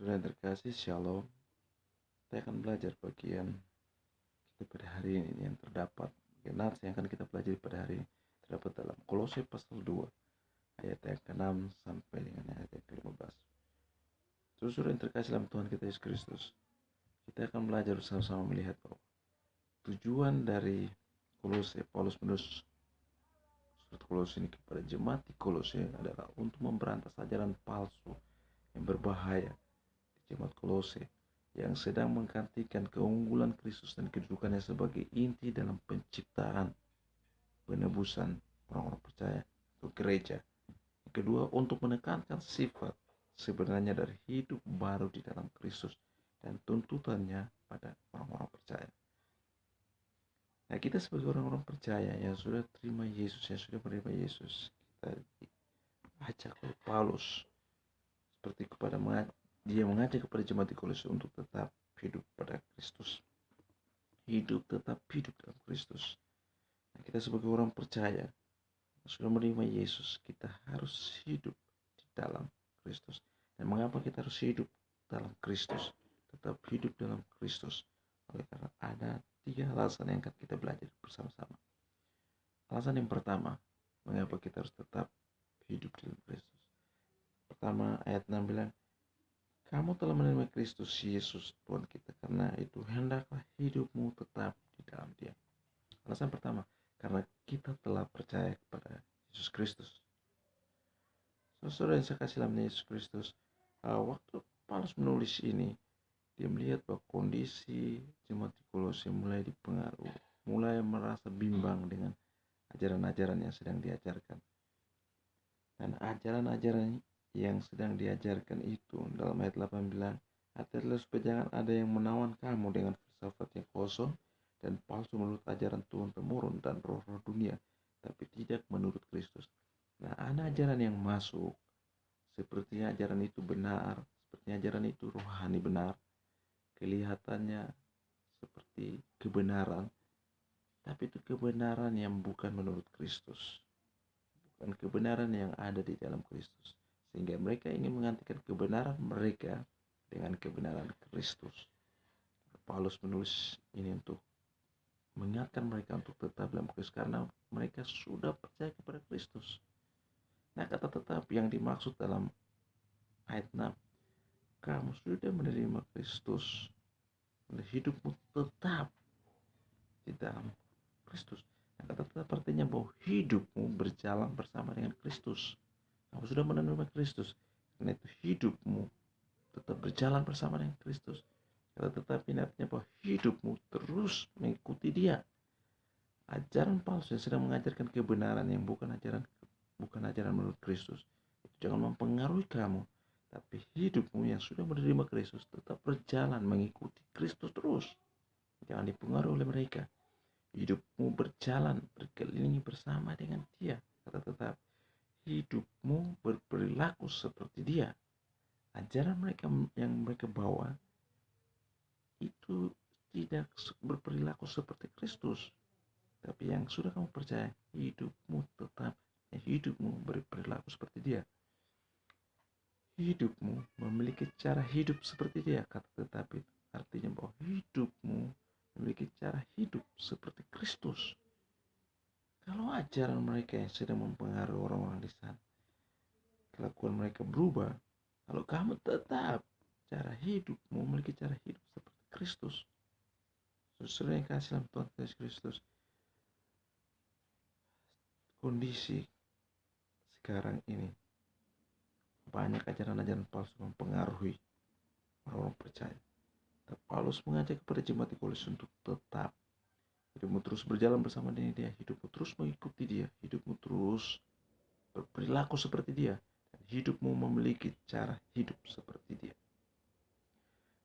Sudah terkasih, Shalom. Kita akan belajar bagian kita pada hari ini yang terdapat nats yang akan kita pelajari pada hari ini terdapat dalam Kolose pasal 2 ayat yang ke-6 sampai dengan ayat yang ke-15. Saudara yang terkasih dalam Tuhan kita Yesus Kristus, kita akan belajar bersama-sama melihat bahwa tujuan dari Kolose, Paulus menulis surat Kolose ini kepada jemaat di Kolose adalah untuk memberantas ajaran palsu yang berbahaya di jemaat Kolose yang sedang menggantikan keunggulan Kristus dan kedudukannya sebagai inti dalam penciptaan penebusan orang-orang percaya atau gereja. Yang kedua, untuk menekankan sifat sebenarnya dari hidup baru di dalam Kristus dan tuntutannya pada orang-orang percaya. Nah, kita sebagai orang-orang percaya yang sudah terima Yesus, yang sudah menerima Yesus, kita diajak oleh Paulus seperti dia mengajak kepada jemaat di Kolose untuk tetap hidup pada Kristus. Tetap hidup dalam Kristus. Nah, kita sebagai orang percaya sudah menerima Yesus, kita harus hidup di dalam Kristus. Dan mengapa kita harus hidup dalam Kristus? Tetap hidup dalam Kristus. Oleh karena ada 3 alasan yang akan kita belajar bersama-sama. Alasan yang pertama, mengapa kita harus tetap hidup dalam Kristus. Pertama, ayat 6 bilang, kamu telah menerima Kristus Yesus Tuhan kita, karena itu hendaklah hidupmu tetap di dalam Dia. Alasan pertama, karena kita telah percaya kepada Yesus Kristus. Saudara yang saya kasih dalam Yesus Kristus, waktu Paulus menulis ini, dia melihat bahwa kondisi jemaat di Kolose mulai dipengaruhi, mulai merasa bimbang dengan ajaran-ajaran yang sedang diajarkan. Dan ajaran-ajaran yang sedang diajarkan itu dalam ayat 8 bilang, hati-hatilah supaya jangan ada yang menawan kamu dengan filsafat yang kosong dan palsu menurut ajaran Tuhan temurun dan roh-roh dunia, tapi tidak menurut Kristus. Nah, ada ajaran yang masuk, seperti ajaran itu benar, seperti ajaran itu rohani benar, kelihatannya seperti kebenaran, tapi itu kebenaran yang bukan menurut Kristus, bukan kebenaran yang ada di dalam Kristus. Sehingga mereka ingin menggantikan kebenaran mereka dengan kebenaran Kristus. Paulus menulis ini untuk mengingatkan mereka untuk tetap dalam Kristus, karena mereka sudah percaya kepada Kristus. Nah, kata tetap yang dimaksud dalam ayat 6, kamu sudah menerima Kristus, hidupmu tetap di dalam Kristus. Nah, kata tetap artinya bahwa hidupmu berjalan bersama dengan Kristus. Kamu sudah menerima Kristus, karena itu hidupmu tetap berjalan bersama dengan Kristus. Kata tetap ini artinya bahwa hidupmu terus mengikuti Dia. Ajaran palsu yang sedang mengajarkan kebenaran yang bukan ajaran menurut Kristus, itu jangan mempengaruhi kamu. Tapi hidupmu yang sudah menerima Kristus tetap berjalan mengikuti Kristus terus. Jangan dipengaruhi oleh mereka. Hidupmu berjalan berkelilingi bersama dengan Dia. Kata tetap, hidupmu berperilaku seperti Dia. Ajaran mereka yang mereka bawa itu tidak berperilaku seperti Kristus. Tapi yang sudah kamu percaya, hidupmu berperilaku seperti Dia. Hidupmu memiliki cara hidup seperti Dia. Kata tetapi artinya bahwa hidupmu memiliki cara hidup seperti Kristus. Kalau ajaran mereka yang sedang mempengaruhi orang-orang di sana, kelakuan mereka berubah, kalau kamu tetap cara hidupmu memiliki cara hidup seperti Kristus, saudara yang kasih dalam Tuhan Yesus Kristus, kondisi sekarang ini banyak ajaran-ajaran palsu mempengaruhi orang-orang percaya. Dan Paulus mengajak kepada jemaat di Kolose untuk tetap hidupmu terus berjalan bersama dengan Dia, hidupmu terus mengikuti Dia, hidupmu terus berperilaku seperti Dia, dan hidupmu memiliki cara hidup seperti Dia.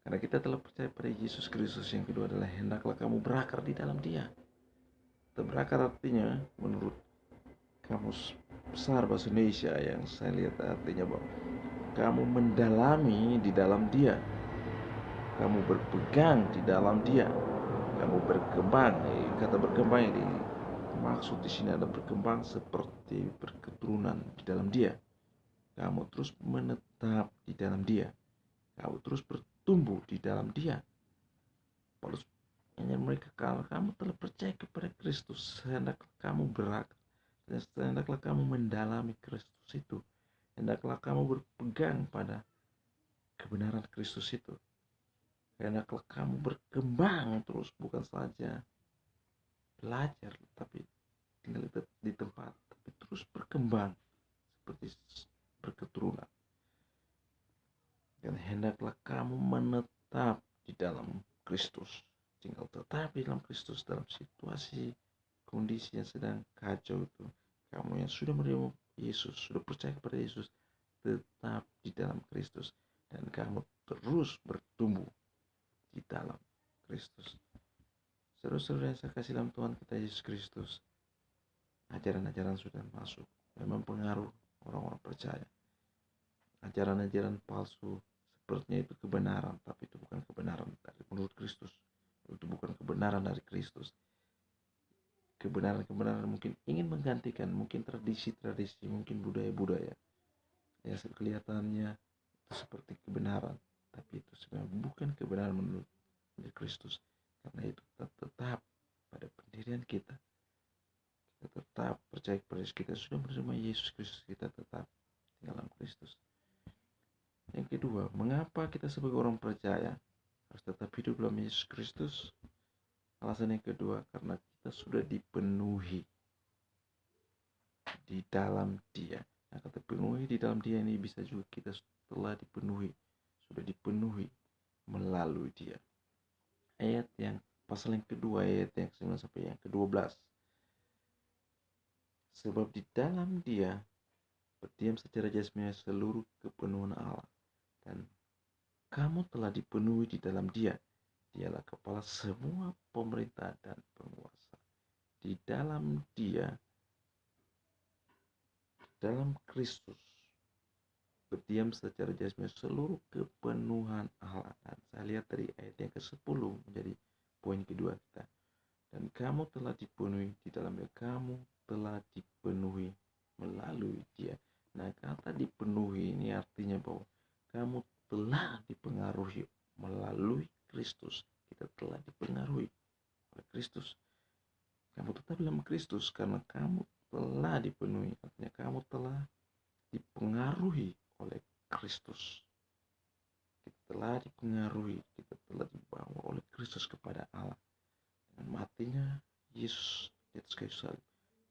Karena kita telah percaya pada Yesus Kristus. Yang kedua adalah hendaklah kamu berakar di dalam Dia. Berakar artinya menurut Kamus Besar Bahasa Indonesia yang saya lihat artinya bahwa kamu mendalami di dalam Dia, kamu berpegang di dalam Dia, kamu berkembang. Kata berkembang yang dimaksud di sini ada berkembang seperti berketurunan di dalam Dia. Kamu terus menetap di dalam Dia. Kau terus bertumbuh di dalam Dia. Paulus hanya mereka, kalau kamu telah percaya kepada Kristus, hendaklah kamu berakar, dan hendaklah kamu mendalami Kristus itu, hendaklah kamu berpegang pada kebenaran Kristus itu, hendaklah kamu berkembang terus, bukan saja belajar tapi tinggal di tempat, tapi terus berkembang seperti berketurunan. Dan hendaklah kamu menetap di dalam Kristus, tinggal tetap di dalam Kristus dalam situasi kondisi yang sedang kacau itu. Kamu yang sudah menerima Yesus, sudah percaya kepada Yesus, tetap di dalam Kristus, dan kamu terus bertumbuh di dalam Kristus. Saudara-saudara yang saya kasih dalam Tuhan kita Yesus Kristus, ajaran-ajaran sudah masuk, memang pengaruh orang-orang percaya. Ajaran-ajaran palsu sepertinya itu kebenaran, tapi itu bukan kebenaran dari menurut Kristus. Itu bukan kebenaran dari Kristus. Kebenaran-kebenaran mungkin ingin menggantikan, mungkin tradisi-tradisi, mungkin budaya-budaya yang kelihatannya itu seperti kebenaran, tapi itu sebenarnya bukan kebenaran menurut Kristus. Karena itu kita tetap pada pendirian kita tetap percaya kepada Yesus, kita sudah menerima Yesus Kristus, kita tetap di dalam Kristus. Yang kedua, mengapa kita sebagai orang percaya harus tetap hidup dalam Yesus Kristus? Alasan yang kedua, karena kita sudah dipenuhi di dalam Dia. Nah, kata penuhi di dalam Dia ini bisa juga kita telah dipenuhi, sudah dipenuhi melalui Dia. Ayat yang pasal yang kedua, ayat yang 9 sampai yang ke-12. Sebab di dalam Dia berdiam secara jasmani seluruh kepenuhan Allah, dan kamu telah dipenuhi di dalam Dia. Dialah kepala semua pemerintah dan penguasa. Di dalam Dia, dalam Kristus, berdiam secara jasmani seluruh kepenuhan Allah. Dan saya lihat dari ayat yang ke-10 menjadi poin kedua kita. Dan kamu telah dipenuhi di dalam Dia. Kamu telah dipenuhi melalui Dia. Nah, kata dipenuhi ini artinya bahwa kamu telah dipengaruhi melalui Kristus. Kita telah dipengaruhi oleh Kristus. Kamu tetap dalam Kristus karena kamu telah dipenuhi. Artinya kamu telah dipengaruhi oleh Kristus. Kita telah dipengaruhi, kita telah dibawa oleh Kristus kepada Allah. Dengan matinya Yesus di atas kayu salib,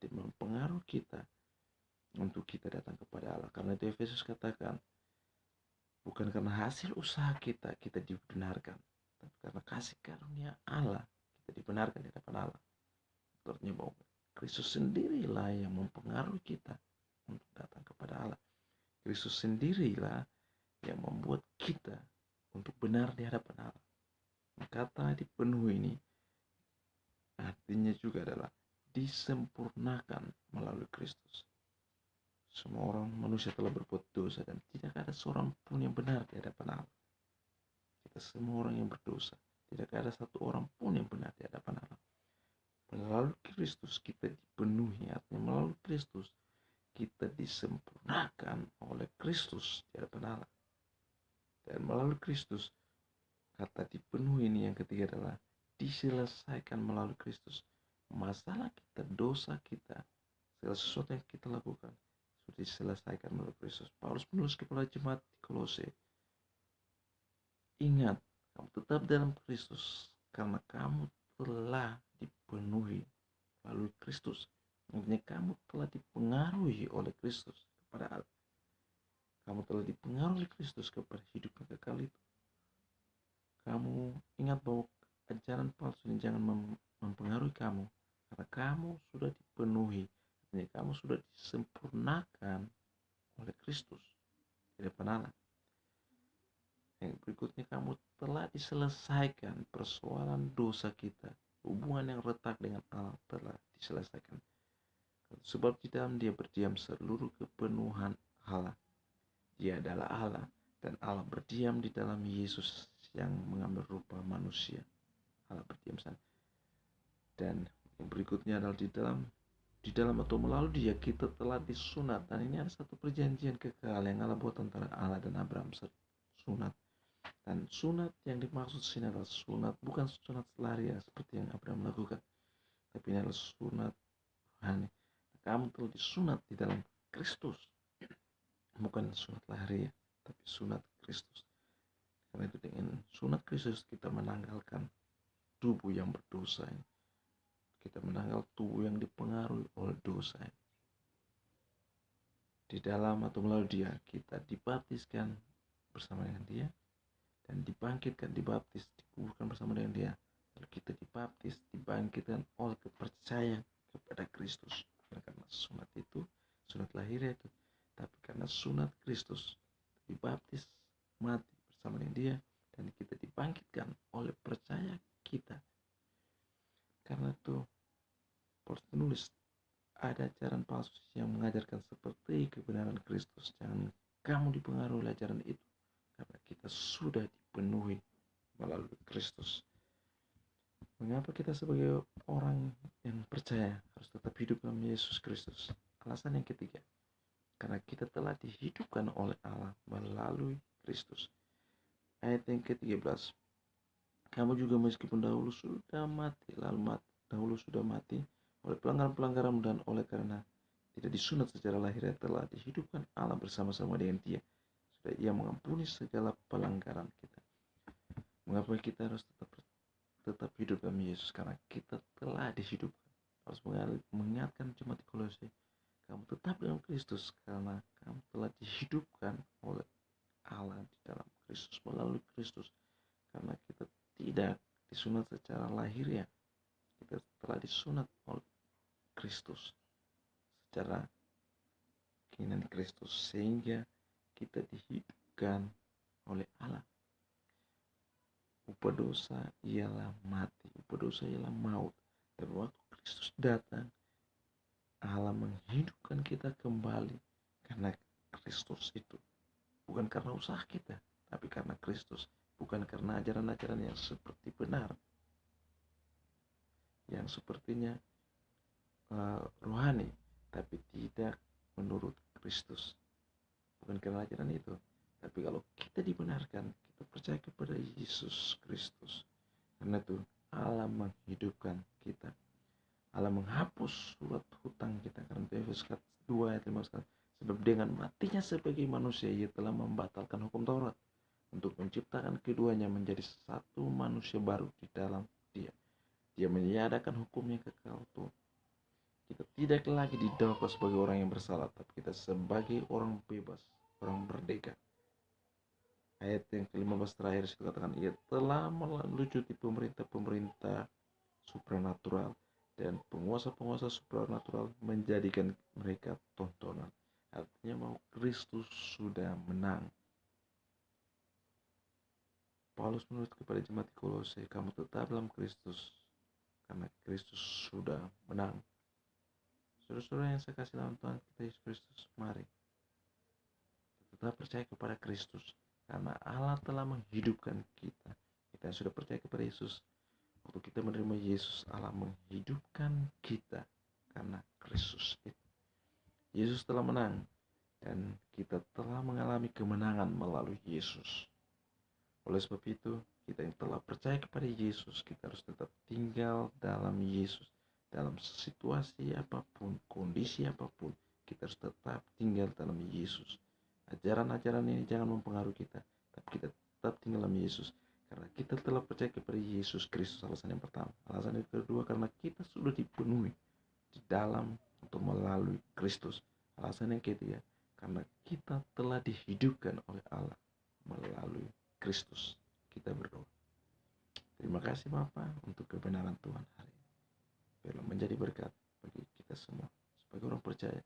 dia mempengaruhi kita untuk kita datang kepada Allah. Karena itu Efesus katakan, bukan karena hasil usaha kita dibenarkan, tapi karena kasih karunia Allah kita dibenarkan di hadapan Allah. Artinya bahwa Kristus sendirilah yang mempengaruhi kita untuk datang kepada Allah. Kristus sendirilah yang membuat kita untuk benar di hadapan Allah. Kata dipenuhi ini artinya juga adalah disempurnakan melalui Kristus. Semua orang manusia telah berbuat dosa dan tidak ada seorang pun yang benar di hadapan Allah. Kita semua orang yang berdosa, tidak ada satu orang pun yang benar di hadapan Allah. Melalui Kristus kita dipenuhi, artinya melalui Kristus kita disempurnakan oleh Kristus di hadapan Allah. Dan melalui Kristus, kata dipenuhi ini yang ketiga adalah diselesaikan melalui Kristus. Masalah kita, dosa kita, segala sesuatu yang kita lakukan sudah diselesaikan melalui Kristus. Paulus menulis kepada jemaat di Kolose, ingat, kamu tetap dalam Kristus karena kamu telah dipenuhi melalui Kristus. Artinya kamu telah dipengaruhi oleh Kristus kepada Allah. Kamu telah dipengaruhi Kristus kepada hidup yang kekal itu. Kamu ingat bahwa ajaran palsu ini jangan mempengaruhi kamu, karena kamu sudah dipenuhi, artinya kamu sudah disempurnakan oleh Kristus di depan Allah. Yang berikutnya, kamu telah diselesaikan persoalan dosa kita, hubungan yang retak dengan Allah telah diselesaikan. Sebab di dalam Dia berdiam seluruh kepenuhan Allah. Dia adalah Allah dan Allah berdiam di dalam Yesus yang mengambil rupa manusia. Allah berdiam sana. Dan yang berikutnya adalah di dalam atau melalui Dia kita telah disunat. Dan ini ada satu perjanjian kekal yang Allah buat antara Allah dan Abraham, sunat. Dan sunat yang dimaksud sini adalah sunat, bukan sunat lahiriah seperti yang Abraham lakukan, tapi ini adalah sunat rohani. Kamu telah disunat di dalam Kristus, bukan sunat lahiriah, tapi sunat Kristus. Karena itu dengan sunat Kristus kita menanggalkan tubuh yang berdosa ini. Kita menanggal tubuh yang dipengaruhi oleh dosa ini. Di dalam atau melalui Dia kita dibaptiskan bersama dengan Dia, dan dibangkitkan, dibaptis, dikuburkan bersama dengan Dia. Lalu kita dibaptis, dibangkitkan oleh kepercayaan kepada Kristus. Karena sunat itu, sunat lahiriah itu, tapi karena sunat Kristus, dibaptis, mati bersama dengan Dia, dan kita dibangkitkan oleh percaya kita. Karena itu Paulus menulis, ada ajaran palsu yang mengajarkan seperti kebenaran Kristus. Jangan kamu dipengaruhi ajaran itu, karena kita sudah dipenuhi melalui Kristus. Mengapa kita sebagai orang yang percaya harus tetap hidup dalam Yesus Kristus? Alasan yang ketiga, karena kita telah dihidupkan oleh Allah melalui Kristus. Ayat yang ke-13, kamu juga meskipun dahulu sudah mati, dahulu sudah mati oleh pelanggaran-pelanggaran dan oleh karena tidak disunat secara lahiriah telah dihidupkan Allah bersama-sama dengan Dia. Sudah Ia mengampuni segala pelanggaran kita. Mengapa kita harus tetap hidup dalam Yesus? Karena kita telah dihidupkan. Harus mengingatkan jemaat di Kolose, kamu tetap dalam Kristus karena kamu telah dihidupkan oleh Allah di dalam Kristus, melalui Kristus. Karena kita tidak disunat secara lahiriah, kita telah disunat oleh Kristus secara keinginan Kristus, sehingga kita dihidupkan oleh Allah. Upah dosa ialah mati, upah dosa ialah maut. Dan waktu Kristus datang, Allah menghidupkan kita kembali karena Kristus itu. Bukan karena usaha kita, tapi karena Kristus. Bukan karena ajaran-ajaran yang seperti benar, yang sepertinya rohani, tapi tidak menurut Kristus. Bukan karena ajaran itu, tapi kalau kita dibenarkan, kita percaya kepada Yesus Kristus. Karena itu Allah menghidupkan kita. Allah menghapus surat hutang kita. Karena Efesus 2 ayat 15, sebab dengan matinya sebagai manusia Ia telah membatalkan hukum Taurat untuk menciptakan keduanya menjadi satu manusia baru di dalam Dia. Dia meniadakan hukum yang kekal itu. Kita tidak lagi didakwa sebagai orang yang bersalah, tapi kita sebagai orang bebas, orang merdeka. Ayat yang ke-15 terakhir itu katakan, Ia telah melucuti pemerintah-pemerintah supranatural dan penguasa-penguasa supranatural, menjadikan mereka tontonan. Artinya bahwa Kristus sudah menang. Paulus menulis kepada jemaat di Kolose, kamu tetap dalam Kristus karena Kristus sudah menang. Saudara-saudara yang saya kasih dalam Tuhan kita Yesus Kristus, mari tetap percaya kepada Kristus karena Allah telah menghidupkan kita. Kita yang sudah percaya kepada Yesus, waktu kita menerima Yesus, Allah menghidupkan kita karena Kristus itu. Yesus telah menang dan kita telah mengalami kemenangan melalui Yesus. Oleh sebab itu, kita yang telah percaya kepada Yesus, kita harus tetap tinggal dalam Yesus. Dalam situasi apapun, kondisi apapun, kita harus tetap tinggal dalam Yesus. Ajaran-ajaran ini jangan mempengaruhi kita, tapi kita tetap tinggal dalam Yesus. Karena kita telah percaya kepada Yesus Kristus, alasan yang pertama. Alasan yang kedua, karena kita sudah dipenuhi di dalam atau melalui Kristus. Alasan yang ketiga, karena kita telah dihidupkan oleh Allah melalui Kristus. Kita berdoa. Terima kasih Bapa untuk kebenaran Tuhan hari ini. Biarlah menjadi berkat bagi kita semua sebagai orang percaya.